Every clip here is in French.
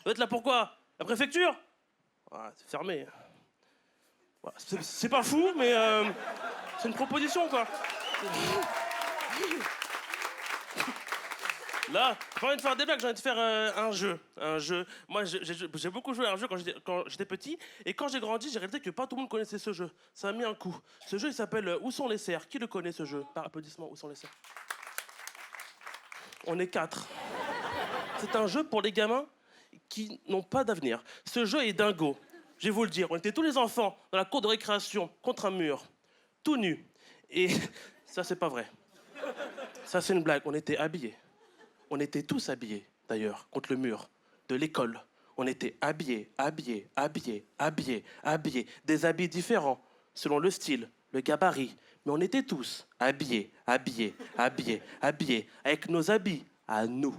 Vous êtes là pourquoi? La préfecture? Ah, c'est fermé. Ouais, c'est pas fou, mais c'est une proposition, quoi. Là, j'ai pas envie de faire des blagues, j'ai envie de faire un jeu. Moi, j'ai beaucoup joué à un jeu quand j'étais petit. Et quand j'ai grandi, j'ai réalisé que pas tout le monde connaissait ce jeu. Ça a mis un coup. Ce jeu, il s'appelle Où sont les cerfs? Qui le connaît, ce jeu? Par applaudissement, Où sont les cerfs? On est 4. C'est un jeu pour les gamins qui n'ont pas d'avenir. Ce jeu est dingo. Je vais vous le dire. On était tous les enfants dans la cour de récréation, contre un mur, tout nus. Et ça, c'est pas vrai. Ça, c'est une blague. On était habillés. On était tous habillés, d'ailleurs, contre le mur de l'école. On était habillés. Des habits différents, selon le style, le gabarit. Mais on était tous habillés, avec nos habits à nous.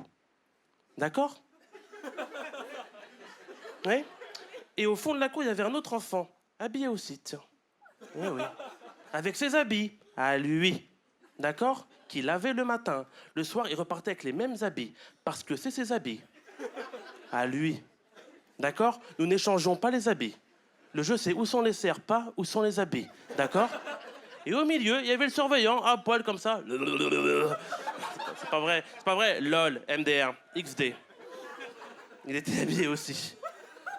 D'accord? Oui? Et au fond de la cour, il y avait un autre enfant, habillé aussi, tiens. Oui, oui. Avec ses habits à lui. D'accord? Qu'il lavait le matin. Le soir, il repartait avec les mêmes habits. Parce que c'est ses habits. À lui. D'accord? Nous n'échangeons pas les habits. Le jeu, c'est où sont les cerfs, pas où sont les habits. D'accord? Et au milieu, il y avait le surveillant, à poil comme ça. C'est pas vrai. C'est pas vrai. LOL, MDR, XD. Il était habillé aussi.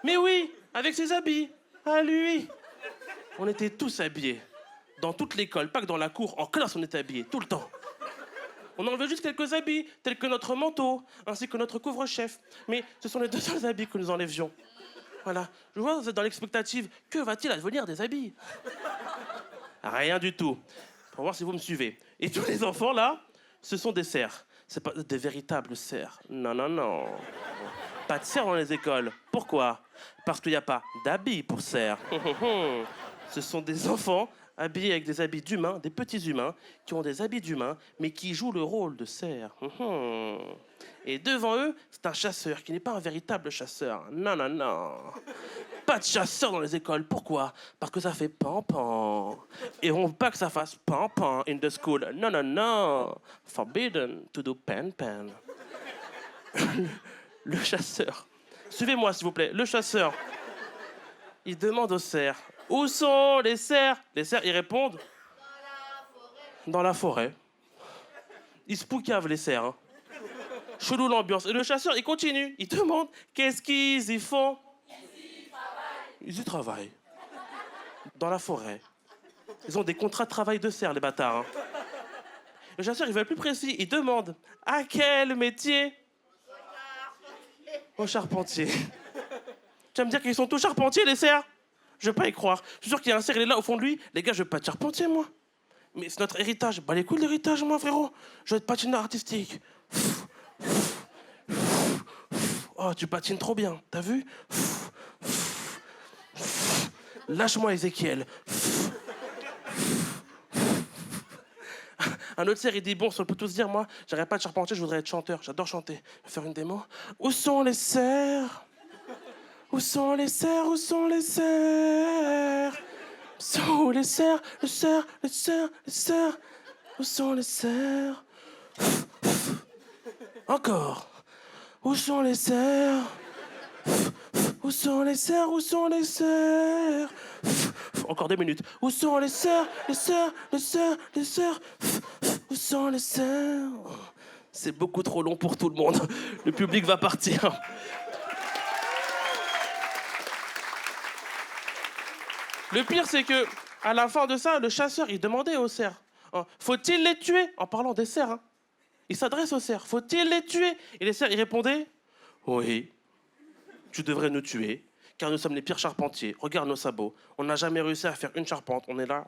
Mais oui, avec ses habits. À lui. On était tous habillés. Dans toute l'école, pas que dans la cour. En classe, on était habillés, tout le temps. On enlevait juste quelques habits, tels que notre manteau, ainsi que notre couvre-chef. Mais ce sont les deux seuls habits que nous enlevions. Voilà. Je vois, vous êtes dans l'expectative. Que va-t-il advenir des habits? Rien du tout. Pour voir si vous me suivez. Et tous les enfants, là, ce sont des cerfs. C'est pas des véritables cerfs. Non, non, non. Pas de cerfs dans les écoles. Pourquoi? Parce qu'il n'y a pas d'habits pour cerfs. Ce sont des enfants habillés avec des habits d'humains, des petits humains, qui ont des habits d'humains, mais qui jouent le rôle de cerfs. Et devant eux, c'est un chasseur qui n'est pas un véritable chasseur. Non, non, non. Pas de chasseur dans les écoles. Pourquoi? Parce que ça fait pan-pan. Et on veut pas que ça fasse pan-pan in the school. Non, non, non. Forbidden to do pan-pan. Le chasseur. Suivez-moi, s'il vous plaît. Le chasseur. Il demande aux cerfs. Où sont les cerfs? Les cerfs, ils répondent. Dans la forêt. Ils se poucavent, les cerfs. Hein. Chelou l'ambiance. Et le chasseur, il continue. Il demande, qu'est-ce qu'ils y font? Ils y travaillent. Dans la forêt. Ils ont des contrats de travail de cerfs, les bâtards. Hein. Le chasseur, il va être plus précis. Il demande, à quel métier? Au charpentier. Tu vas me dire qu'ils sont tous charpentiers, les cerfs? Je veux pas y croire. Je suis sûr qu'il y a un cerf, il est là au fond de lui. Les gars, je veux pas être charpentier, moi. Mais c'est notre héritage. Bah les couilles, l'héritage, moi, frérot. Je veux être patineur artistique. Oh, tu patines trop bien. T'as vu? Lâche-moi, Ézéchiel. Un autre cerf, il dit, bon, ça peut tous dire, moi, j'arrête pas de charpentier, je voudrais être chanteur. J'adore chanter. Je vais faire une démo. Où sont les cerfs? Où sont les cerfs? Où sont les cerfs? Où sont les cerfs? Les cerfs, les cerfs, les cerfs. Où sont les cerfs? Encore. Où sont les cerfs? Où sont les cerfs? Où sont les cerfs? Encore 2 minutes. Où sont les cerfs? Les cerfs, les cerfs, les cerfs. Où sont les cerfs? C'est beaucoup trop long pour tout le monde. Le public va partir. Le pire, c'est que à la fin de ça, le chasseur, il demandait aux cerfs, hein, faut-il les tuer? En parlant des cerfs, hein. Il s'adresse aux cerfs, faut-il les tuer? Et les cerfs, ils répondaient, oui, tu devrais nous tuer, car nous sommes les pires charpentiers. Regarde nos sabots, on n'a jamais réussi à faire une charpente. On est là.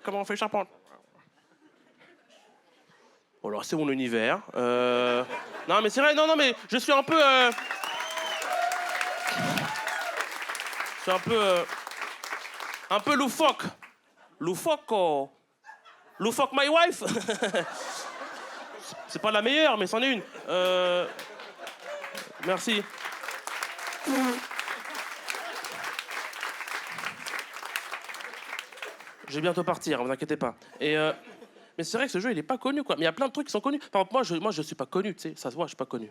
Comment on fait charpente? Bon, alors, c'est mon univers. Non, mais c'est vrai, non, mais je suis un peu... Je suis un peu loufoque. Loufoque, oh. Loufoque my wife. C'est pas la meilleure, mais c'en est une. Merci. Je vais bientôt partir, vous inquiétez pas. Mais c'est vrai que ce jeu, il est pas connu, quoi. Mais il y a plein de trucs qui sont connus. Par exemple, moi, je suis pas connu, tu sais. Ça se voit, je suis pas connu.